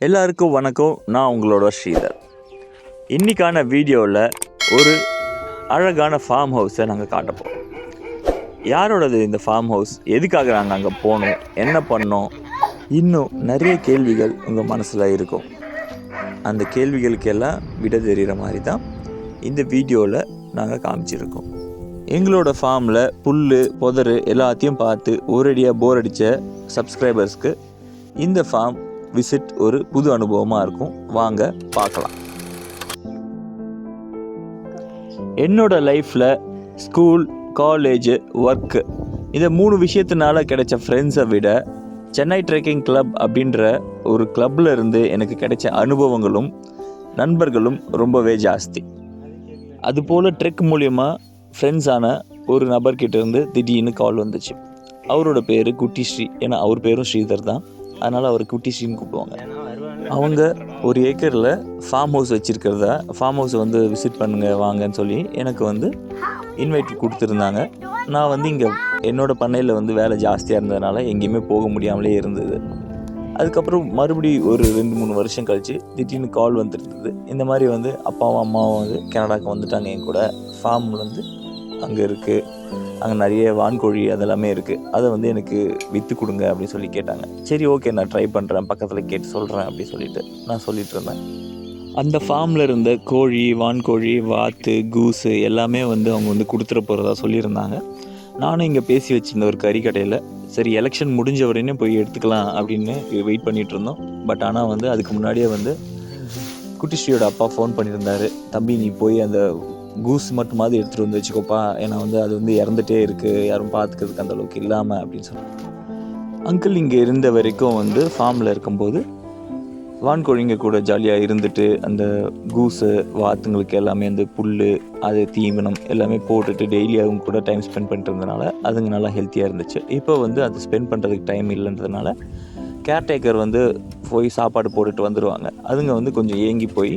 எல்லாருக்கும் வணக்கம். நான் உங்களோட ஸ்ரீதர். இன்றைக்கான வீடியோவில் ஒரு அழகான ஃபார்ம் ஹவுஸை நாங்கள் காட்ட போகிறோம். யாரோடது இந்த ஃபார்ம் ஹவுஸ், எதுக்காக நாங்கள் அங்கே போனோம், என்ன பண்ணோம், இன்னும் நிறைய கேள்விகள் உங்கள் மனசில் இருக்கும். அந்த கேள்விகளுக்கெல்லாம் விட தெரிகிற மாதிரி தான் இந்த வீடியோவில் நாங்கள் காமிச்சிருக்கோம். எங்களோட ஃபார்மில் புல் புதர் எல்லாத்தையும் பார்த்து ஒரேடியாக போர் அடித்த சப்ஸ்கிரைபர்ஸ்க்கு இந்த ஃபார்ம் விசிட் ஒரு புது அனுபவமாக இருக்கும். வாங்க பார்க்கலாம். என்னோட லைஃப்பில் ஸ்கூல், காலேஜு, ஒர்க்கு இந்த 3 விஷயத்தினால கிடைச்ச ஃப்ரெண்ட்ஸை விட சென்னை ட்ரெக்கிங் கிளப் அப்படின்ற ஒரு கிளப்பில் இருந்து எனக்கு கிடைச்ச அனுபவங்களும் நண்பர்களும் ரொம்பவே ஜாஸ்தி. அதுபோல் ட்ரெக் மூலிமா ஃப்ரெண்ட்ஸான ஒரு நபர்கிட்ட இருந்து திடீர்னு கால் வந்துச்சு. அவரோட பேர் குட்டி ஸ்ரீ. ஏன்னா அவர் பேரும் ஸ்ரீதர் தான், அதனால் அவர் குட்டி ஸ்ரீன்னு கூப்பிடுவாங்க. அவங்க ஒரு ஏக்கரில் ஃபார்ம் ஹவுஸ் வச்சுருக்கிறதா, ஃபார்ம் ஹவுஸை வந்து விசிட் பண்ணுங்கள் வாங்கன்னு சொல்லி எனக்கு இன்வைட் கொடுத்துருந்தாங்க. நான் இங்கே என்னோடய பண்ணையில் வேலை ஜாஸ்தியாக இருந்ததுனால எங்கேயுமே போக முடியாமலே இருந்தது. அதுக்கப்புறம் மறுபடியும் ஒரு 2-3 வருஷம் கழித்து திடீர்னு கால் வந்துருந்தது. இந்த மாதிரி அப்பாவும் அம்மாவும் கனடாவுக்கு வந்துட்டாங்க. என் கூட ஃபார்ம் அங்கே இருக்குது, அங்கே நிறைய வான்கோழி அதெல்லாமே இருக்குது, அதை எனக்கு விற்று கொடுங்க அப்படின்னு சொல்லி கேட்டாங்க. சரி, ஓகே, நான் ட்ரை பண்ணுறேன், பக்கத்தில் கேட்டு சொல்கிறேன் அப்படின்னு சொல்லிட்டு நான் சொல்லிகிட்டு இருந்தேன். அந்த ஃபார்மில் இருந்த கோழி, வான்கோழி, வாத்து, கூஸு எல்லாமே அவங்க கொடுத்துட போகிறதா சொல்லியிருந்தாங்க. நானும் இங்கே பேசி வச்சுருந்த ஒரு கறி கடையில் சரி எலெக்ஷன் முடிஞ்ச உடனே போய் எடுத்துக்கலாம் அப்படின்னு வெயிட் பண்ணிகிட்டு இருந்தோம். பட் ஆனால் அதுக்கு முன்னாடியே குட்டிஸ்ரீயோட அப்பா ஃபோன் பண்ணியிருந்தார். தம்பி, நீ போய் அந்த கூஸ் மட்டுமாவது எடுத்துகிட்டு வந்து வச்சுக்கோப்பா, ஏன்னா அது இறந்துகிட்டே இருக்குது, யாரும் பார்த்துக்கிறதுக்கு அந்தளவுக்கு இல்லாமல் அப்படின்னு சொன்னாங்க. அங்கிள் இங்கே இருந்த வரைக்கும் ஃபார்மில் இருக்கும்போது வான்கோழிங்க கூட ஜாலியாக இருந்துட்டு அந்த கூஸு வாத்துங்களுக்கு எல்லாமே புல், அது தீவனம் எல்லாமே போட்டுட்டு டெய்லி அவங்க கூட டைம் ஸ்பெண்ட் பண்ணிட்டு இருந்ததுனால அதுங்க நல்லா ஹெல்த்தியாக இருந்துச்சு. இப்போ அது ஸ்பெண்ட் பண்ணுறதுக்கு டைம் இல்லைன்றதுனால கேர்டேக்கர் போய் சாப்பாடு போட்டுட்டு வந்துடுவாங்க. அதுங்க கொஞ்சம் ஏங்கி போய்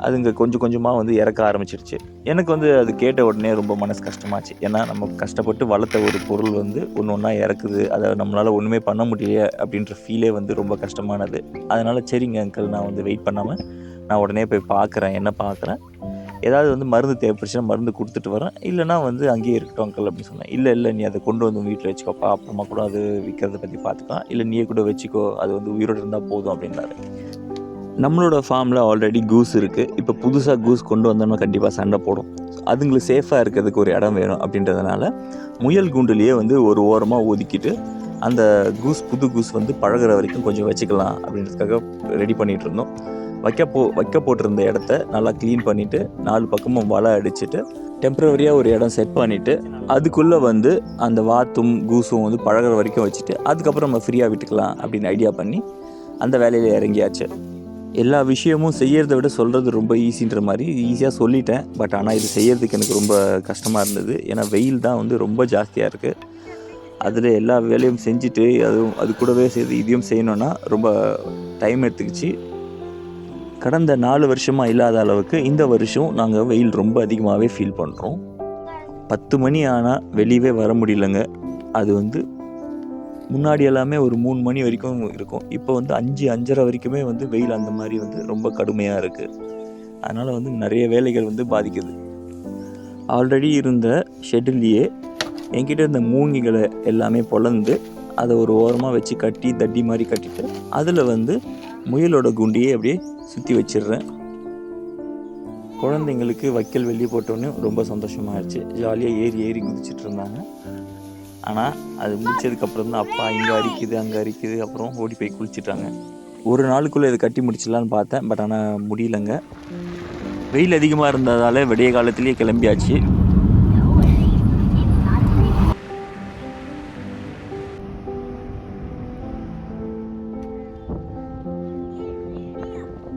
அதுங்க கொஞ்சம் கொஞ்சமாக இறக்க ஆரம்பிச்சிருச்சு. எனக்கு அது கேட்ட உடனே ரொம்ப மனசு கஷ்டமாச்சு. ஏன்னா நம்ம கஷ்டப்பட்டு வளர்த்த ஒரு பொருள் ஒன்று ஒன்றா இறக்குது, அதை நம்மளால் ஒன்றுமே பண்ண முடியல அப்படின்ற ஃபீலே ரொம்ப கஷ்டமானது. அதனால் சரிங்க அங்கிள், நான் வெயிட் பண்ணாமல் நான் உடனே போய் பார்க்குறேன், என்ன பார்க்குறேன், ஏதாவது மருந்து தேவைப்படுச்சுன்னா மருந்து கொடுத்துட்டு வரேன், இல்லைனா அங்கேயே இருக்கட்டும் அங்கிள் அப்படின்னு சொன்னேன். இல்லை, நீ அதை கொண்டு வீட்டில் வச்சுக்கோப்பா, அப்புறமா கூட அது விற்கிறத பற்றி பார்த்துக்கலாம், இல்லை நீயே கூட வச்சுக்கோ, அது உயிரோடு இருந்தால் போதும் அப்படின்னாரு. நம்மளோட ஃபார்மில் ஆல்ரெடி கூஸ் இருக்குது. இப்போ புதுசாக கூஸ் கொண்டு வந்தோம்னா கண்டிப்பாக சண்டை போடும். அதுங்களுக்கு சேஃபாக இருக்கிறதுக்கு ஒரு இடம் வேணும் அப்படின்றதுனால முயல் கூண்டுலேயே ஒரு ஓரமாக ஒதுக்கிட்டு அந்த புது கூஸ் பழகிற வரைக்கும் கொஞ்சம் வச்சுக்கலாம் அப்படின்றதுக்காக ரெடி பண்ணிகிட்டு இருந்தோம். வைக்க போட்டிருந்த இடத்த நல்லா க்ளீன் பண்ணிவிட்டு 4 பக்கமும் வலை அடிச்சுட்டு டெம்ப்ரவரியாக ஒரு இடம் செட் பண்ணிவிட்டு அதுக்குள்ளே அந்த வாத்தும் கூஸும் பழகிற வரைக்கும் வச்சுட்டு அதுக்கப்புறம் நம்ம ஃப்ரீயாக விட்டுக்கலாம் அப்படின்னு ஐடியா பண்ணி அந்த வேலையில் இறங்கியாச்சு. எல்லா விஷயமும் செய்கிறத விட சொல்கிறது ரொம்ப ஈஸின்ற மாதிரி ஈஸியாக சொல்லிட்டேன். பட் ஆனால் இது செய்கிறதுக்கு எனக்கு ரொம்ப கஷ்டமாக இருந்தது. ஏன்னா வெயில் தான் ரொம்ப ஜாஸ்தியாக இருக்குது. அதில் எல்லா வேலையும் செஞ்சுட்டு அது கூடவே சேர்த்து இதையும் செய்யணுன்னா ரொம்ப டைம் எடுத்துக்கிச்சு. கடந்த 4 வருஷமாக இல்லாத அளவுக்கு இந்த வருஷம் நாங்கள் வெயில் ரொம்ப அதிகமாகவே ஃபீல் பண்ணுறோம். 10 மணி ஆனால் வெளியவே வர முடியலங்க. அது முன்னாடி எல்லாமே ஒரு 3 மணி வரைக்கும் இருக்கும். இப்போ 5-5:30 வரைக்குமே வெயில் அந்த மாதிரி ரொம்ப கடுமையாக இருக்குது. அதனால் நிறைய வேலைகள் பாதிக்குது. ஆல்ரெடி இருந்த ஷெட்யூல்லையே என்கிட்ட இருந்த மூங்கிகளை எல்லாமே பொளந்து அதை ஒரு ஓரமாக வச்சு கட்டி தட்டி மாதிரி கட்டிட்டு அதில் முயலோட குண்டியே அப்படியே சுற்றி வச்சிடுறேன். குழந்தைங்களுக்கு வைக்கல் வெளியே போட்டோன்னே ரொம்ப சந்தோஷமாகிடுச்சு. ஜாலியாக ஏறி குதிச்சிட்டு இருந்தாங்க. ஆனால் அது முடிச்சதுக்கப்புறம் தான் அப்பா இங்கே அரிக்குது அங்கே அரிக்குது அப்புறம் ஓடி போய் குளிச்சிட்டாங்க. ஒரு நாளுக்குள்ளே இதை கட்டி முடிச்சிடலான்னு பார்த்தேன். பட் ஆனால் முடியலைங்க. வெயில் அதிகமாக இருந்ததால் விடிய காலத்துலேயே கிளம்பியாச்சு.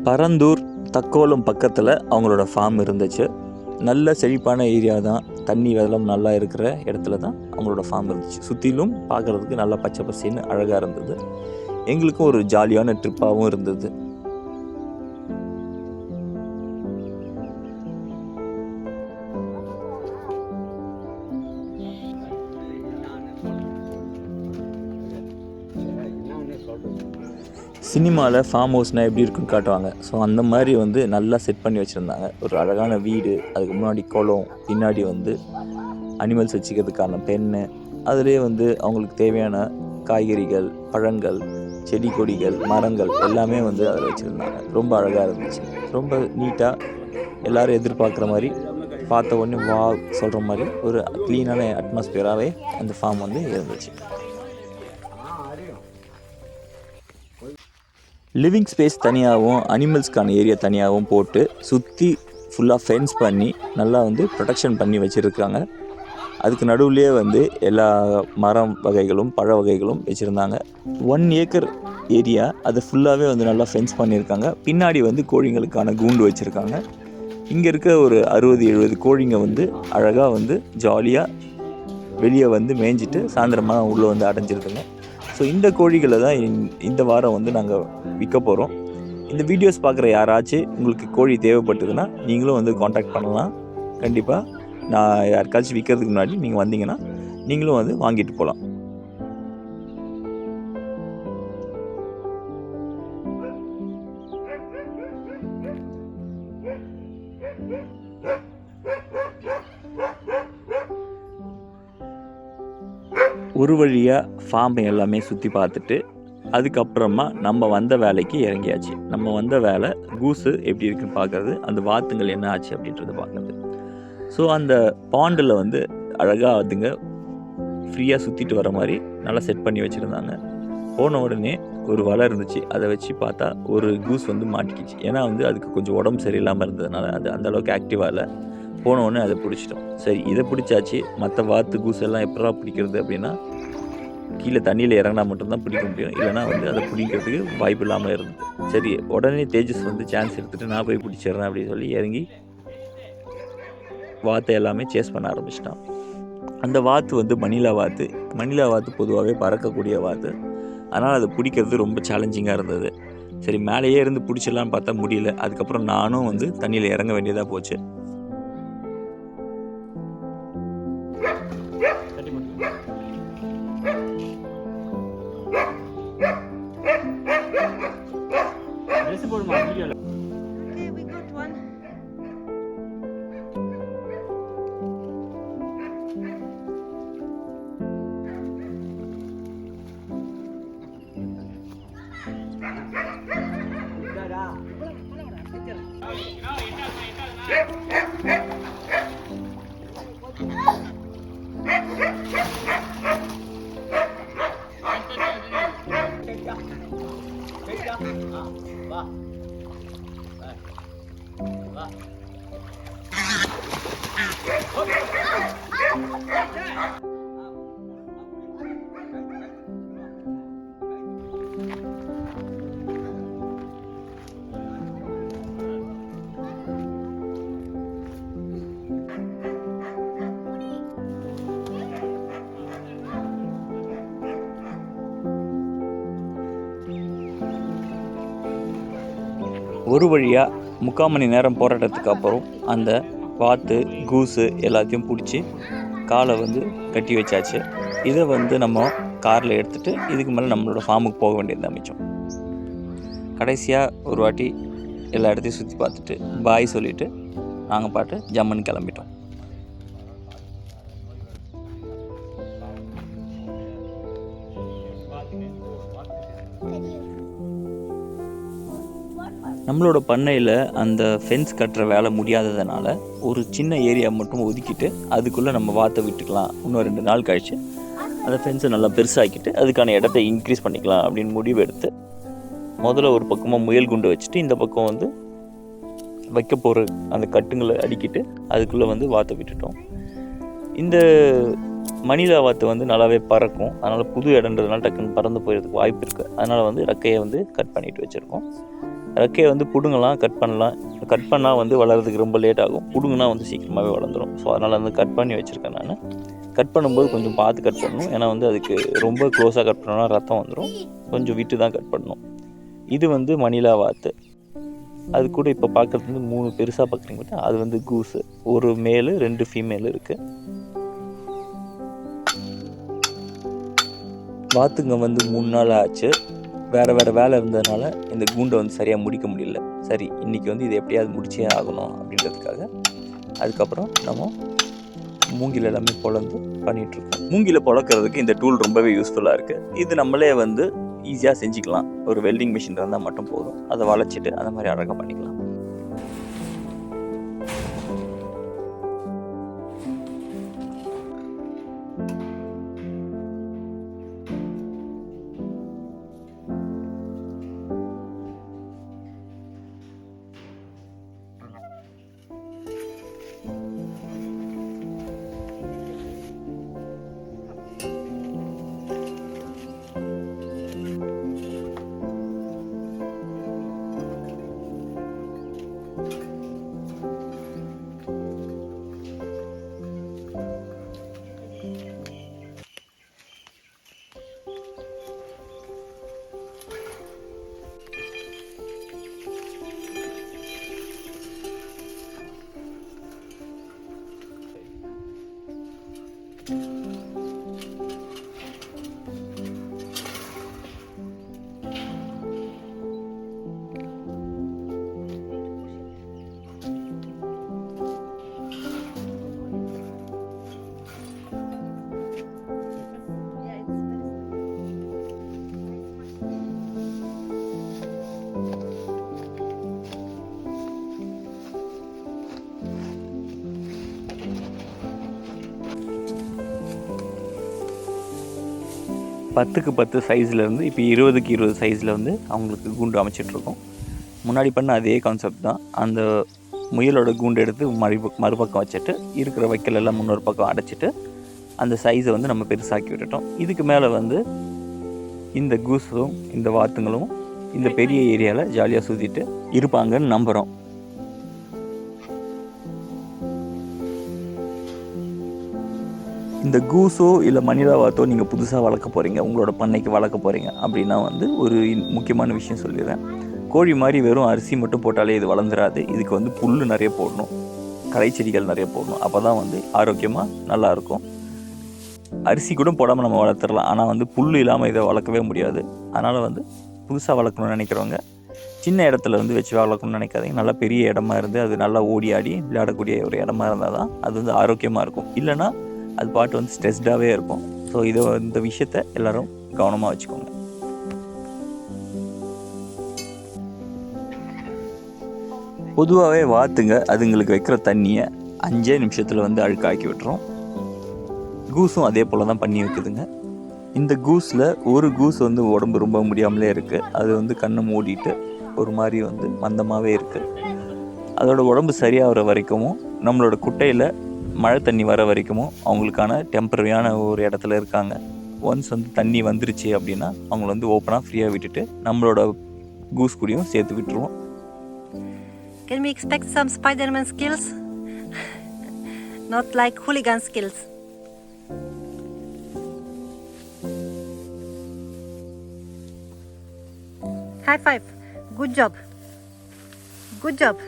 பரந்தூர் தக்கோலம் பக்கத்தில் அவங்களோட ஃபார்ம் இருந்துச்சு. நல்ல செழிப்பான ஏரியா தான், தண்ணி வெள்ளம் நல்லா இருக்கிற இடத்துல தான் அவங்களோட ஃபார்ம் இருந்துச்சு. சுற்றிலும் பார்க்குறதுக்கு நல்லா பச்சை பசேன்னு அழகாக இருந்தது. எங்களுக்கும் ஒரு ஜாலியான ட்ரிப்பாகவும் இருந்தது. சினிமாவில் ஃபார்ம் ஹவுஸ்னால் எப்படி இருக்குன்னு காட்டுவாங்க. ஸோ அந்த மாதிரி வந்து நல்லா செட் பண்ணி வச்சுருந்தாங்க. ஒரு அழகான வீடு, அதுக்கு முன்னாடி குளம், பின்னாடி வந்து அனிமல்ஸ் வச்சுக்கிறதுக்கான பெண்ணு, அதுலேயே வந்து அவங்களுக்கு தேவையான காய்கறிகள், பழங்கள், செடி கொடிகள், மரங்கள் எல்லாமே வந்து அதில் வச்சுருந்தாங்க. ரொம்ப அழகாக இருந்துச்சு. ரொம்ப நீட்டாக எல்லோரும் எதிர்பார்க்குற மாதிரி, பார்த்த உடனே வா சொல்கிற மாதிரி ஒரு க்ளீனான அட்மாஸ்பியராகவே அந்த ஃபார்ம் வந்து இருந்துச்சு. லிவிங் ஸ்பேஸ் தனியாகவும் அனிமல்ஸ்க்கான ஏரியா தனியாகவும் போட்டு சுற்றி ஃபுல்லாக ஃபென்ஸ் பண்ணி நல்லா வந்து ப்ரொடெக்ஷன் பண்ணி வச்சுருக்காங்க. அதுக்கு நடுவுலேயே வந்து எல்லா மரம் வகைகளும் பழ வகைகளும் வச்சுருந்தாங்க. 1 ஏக்கர் ஏரியா அது ஃபுல்லாகவே வந்து நல்லா ஃபென்ஸ் பண்ணியிருக்காங்க. பின்னாடி வந்து கோழிங்களுக்கான கூண்டு வச்சுருக்காங்க. இங்கே இருக்க ஒரு 60-70 கோழிங்க வந்து அழகாக வந்து ஜாலியாக வெளியே வந்து மேய்ஞ்சிட்டு சாயந்தரமாக உள்ளே வந்து அடைஞ்சிருக்குங்க. ஸோ இந்த கோழிகளை தான் இந்த வாரம் வந்து நாங்கள் விற்க போகிறோம். இந்த வீடியோஸ் பார்க்குற யாராச்சும் உங்களுக்கு கோழி தேவைப்பட்டதுன்னா நீங்களும் வந்து காண்டாக்ட் பண்ணலாம். கண்டிப்பாக நான் யாருக்காச்சும் விற்கிறதுக்கு முன்னாடி நீங்கள் வந்தீங்கன்னா நீங்களும் வந்து வாங்கிட்டு போகலாம். ஒரு வழியாக ஃபார்மை எல்லாமே சுற்றி பார்த்துட்டு அதுக்கப்புறமா நம்ம வந்த வேலைக்கு இறங்கியாச்சு. நம்ம வந்த வேலை கூஸு எப்படி இருக்குன்னு பார்க்குறது, அந்த வாத்துங்கள் என்ன ஆச்சு அப்படின்றத பார்க்குறது. ஸோ அந்த பாண்டில் வந்து அழகாக அதுங்க ஃப்ரீயாக சுற்றிட்டு வர மாதிரி நல்லா செட் பண்ணி வச்சுருந்தாங்க. போன உடனே ஒரு வலை இருந்துச்சு, அதை வச்சு பார்த்தா ஒரு கூஸ் வந்து மாட்டிக்கிச்சு. ஏன்னா வந்து அதுக்கு கொஞ்சம் உடம்பு சரியில்லாமல் இருந்ததுனால அது அந்தளவுக்கு ஆக்டிவாக இல்லை. போன உடனே அதை பிடிச்சிட்டோம். சரி, இதை பிடிச்சாச்சு, மற்ற வாத்து கூஸ் எல்லாம் எப்படா பிடிக்கிறது அப்படின்னா கீழே தண்ணியில் இறங்கினா மட்டும்தான் பிடிக்க முடியும், இல்லைனா வந்து அதை பிடிக்கிறதுக்கு வாய்ப்பு இல்லாமல் இருந்தது. சரி, உடனே தேஜஸ் வந்து சான்ஸ் எடுத்துகிட்டு நான் போய் பிடிச்சிடுறேன் அப்படின்னு சொல்லி இறங்கி வாத்தை எல்லாமே சேஸ் பண்ண ஆரம்பிச்சிட்டான். அந்த வாத்து வந்து மணிலா வாத்து பொதுவாகவே பறக்கக்கூடிய வாத்து. அதனால் அதை பிடிக்கிறது ரொம்ப சேலஞ்சிங்காக இருந்தது. சரி, மேலேயே இருந்து பிடிச்சிடலான்னு பார்த்தா முடியல. அதுக்கப்புறம் நானும் வந்து தண்ணியில் இறங்க வேண்டியதாக போச்சு. ஒரு வழியாக 3/4 மணி நேரம் போராட்டத்துக்கு அப்புறம் அந்த வாத்து கூஸு எல்லாத்தையும் பிடிச்சி காலை வந்து கட்டி வச்சாச்சு. இதை வந்து நம்ம காரில் எடுத்துகிட்டு இதுக்கு மேலே நம்மளோட ஃபார்முக்கு போக வேண்டியது மிச்சம். கடைசியாக ஒரு வாட்டி எல்லா இடத்தையும் சுற்றி பார்த்துட்டு பாய் சொல்லிவிட்டு நாங்கள் பாட்டு ஜம்முன்னு கிளம்பிட்டோம். நம்மளோட பண்ணையில் அந்த ஃபென்ஸ் கட்டுற வேலை முடியாததுனால ஒரு சின்ன ஏரியா மட்டும் ஒதுக்கிட்டு அதுக்குள்ளே நம்ம வாத்தை விட்டுக்கலாம். இன்னும் 2 நாள் கழித்து அந்த ஃபென்ஸை நல்லா பெருசாக்கிட்டு அதுக்கான இடத்த இன்க்ரீஸ் பண்ணிக்கலாம் அப்படின்னு முடிவு எடுத்து முதல்ல ஒரு பக்கமாக முயல் குண்டு வச்சுட்டு இந்த பக்கம் வந்து வைக்க போகிற அந்த கட்டுங்களை அடிக்கிட்டு அதுக்குள்ளே வந்து வாத்தை விட்டுட்டோம். இந்த மணிலா வாத்து வந்து நல்லாவே பறக்கும். அதனால் புது இடன்றதுனால டக்குன்னு பறந்து போயிடுறதுக்கு வாய்ப்பு இருக்குது. அதனால் வந்து ரெக்கையை வந்து கட் பண்ணிட்டு வச்சுருக்கோம். ரெக்கையை வந்து பிடுங்கலாம், கட் பண்ணலாம். கட் பண்ணால் வந்து வளர்கிறதுக்கு ரொம்ப லேட் ஆகும், பிடுங்கினா வந்து சீக்கிரமாகவே வளர்ந்துடும். ஸோ அதனால் வந்து கட் பண்ணி வச்சுருக்கேன். நான் கட் பண்ணும்போது கொஞ்சம் பார்த்து கட் பண்ணணும். ஏன்னா வந்து அதுக்கு ரொம்ப க்ளோஸாக கட் பண்ணோன்னா ரத்தம் வந்துடும். கொஞ்சம் விட்டு தான் கட் பண்ணணும். இது வந்து மணிலா வாத்து. அது கூட இப்போ பார்க்குறது வந்து 3 பெருசாக பார்க்குறீங்க, அது வந்து கூஸு. ஒரு மேலு 2 ஃபீமேலு இருக்குது. வாத்துங்க வந்து 3 நாள் ஆச்சு. வேறு வேலை இருந்ததுனால இந்த கூண்டை வந்து சரியாக முடிக்க முடியல. சரி, இன்றைக்கி வந்து இதை எப்படியாவது முடிச்சே ஆகணும் அப்படின்றதுக்காக அதுக்கப்புறம் நம்ம மூங்கில் எல்லாமே பொழந்து பண்ணிகிட்ருக்கோம். மூங்கில பொழக்கிறதுக்கு இந்த டூல் ரொம்பவே யூஸ்ஃபுல்லாக இருக்குது. இது நம்மளே வந்து ஈஸியாக செஞ்சுக்கலாம். ஒரு வெல்டிங் மிஷின் இருந்தால் மட்டும் போதும். அதை வளைச்சிட்டு அந்த மாதிரி அழகாக பண்ணிக்கலாம். பத்துக்கு 10 சைஸ்லேருந்து இப்போ 20க்கு 20 சைஸில் வந்து அவங்களுக்கு கூண்டு அமைச்சிட்ருக்கோம். முன்னாடி பண்ண அதே கான்செப்ட் தான். அந்த முயலோட கூண்டு எடுத்து மறுபக்கம் வச்சுட்டு இருக்கிற வைக்கல் எல்லாம் முன்னொரு பக்கம் அடைச்சிட்டு அந்த சைஸை வந்து நம்ம பெருசாக்கி விட்டுட்டோம். இதுக்கு மேலே வந்து இந்த கூஸும் இந்த வாத்துங்களும் இந்த பெரிய ஏரியாவில் ஜாலியாக சுற்றிட்டு இருப்பாங்கன்னு நம்புகிறோம். இந்த கூஸோ இல்லை மணிலா வாத்தோ நீங்கள் புதுசாக வளர்க்க போகிறீங்க, உங்களோட பண்ணைக்கு வளர்க்க போகிறீங்க அப்படின்னா வந்து ஒரு முக்கியமான விஷயம் சொல்லிடுறேன். கோழி மாதிரி வெறும் அரிசி மட்டும் போட்டாலே இது வளர்ந்துடாது. இதுக்கு வந்து புல் நிறைய போடணும், களை செடிகள் நிறைய போடணும். அப்போ தான் வந்து ஆரோக்கியமாக நல்லாயிருக்கும். அரிசி கூட போடாமல் நம்ம வளர்த்துடலாம், ஆனால் வந்து புல் இல்லாமல் இதை வளர்க்கவே முடியாது. அதனால் வந்து புதுசாக வளர்க்கணும்னு நினைக்கிறவங்க சின்ன இடத்துல வந்து வச்சு வளர்க்கணும்னு நினைக்காதீங்க. நல்லா பெரிய இடமா இருந்து அது நல்லா ஓடி ஆடி விளையாடக்கூடிய ஒரு இடமா இருந்தால் தான் அது வந்து ஆரோக்கியமாக இருக்கும். இல்லைன்னா அது பாட்டு வந்து ஸ்ட்ரெஸ்டாகவே இருக்கும். ஸோ இந்த விஷயத்த எல்லோரும் கவனமாக வச்சுக்கோங்க. பொதுவாகவே வாத்துங்க அதுங்களுக்கு வைக்கிற தண்ணியை 5 நிமிஷத்தில் வந்து அழுக்காக்கி விட்டுரும். கூஸும் அதே போல் தான் பண்ணி வைக்குதுங்க. இந்த கூஸில் ஒரு கூஸ் வந்து உடம்பு ரொம்ப முடியாமலே இருக்குது. அது வந்து கண்ணை மூடிட்டு ஒரு மாதிரி வந்து மந்தமாகவே இருக்குது. அதோட உடம்பு சரியாகிற வரைக்கும் நம்மளோட குட்டையில் மழை தண்ணி வர வரைக்கும் அவங்களுக்கான டெம்பரரியான ஒரு இடத்துல இருக்காங்க. ஒன்ஸ் வந்து தண்ணி வந்துருச்சு அப்படின்னா அவங்கள வந்து ஓப்பனாக ஃப்ரீயாக விட்டுட்டு நம்மளோட கூஸ் கூடயும் சேர்த்து விட்டுருவோம். Can we expect some Spider-Man skills? Not like hooligan skills. High five. Good job. Good job.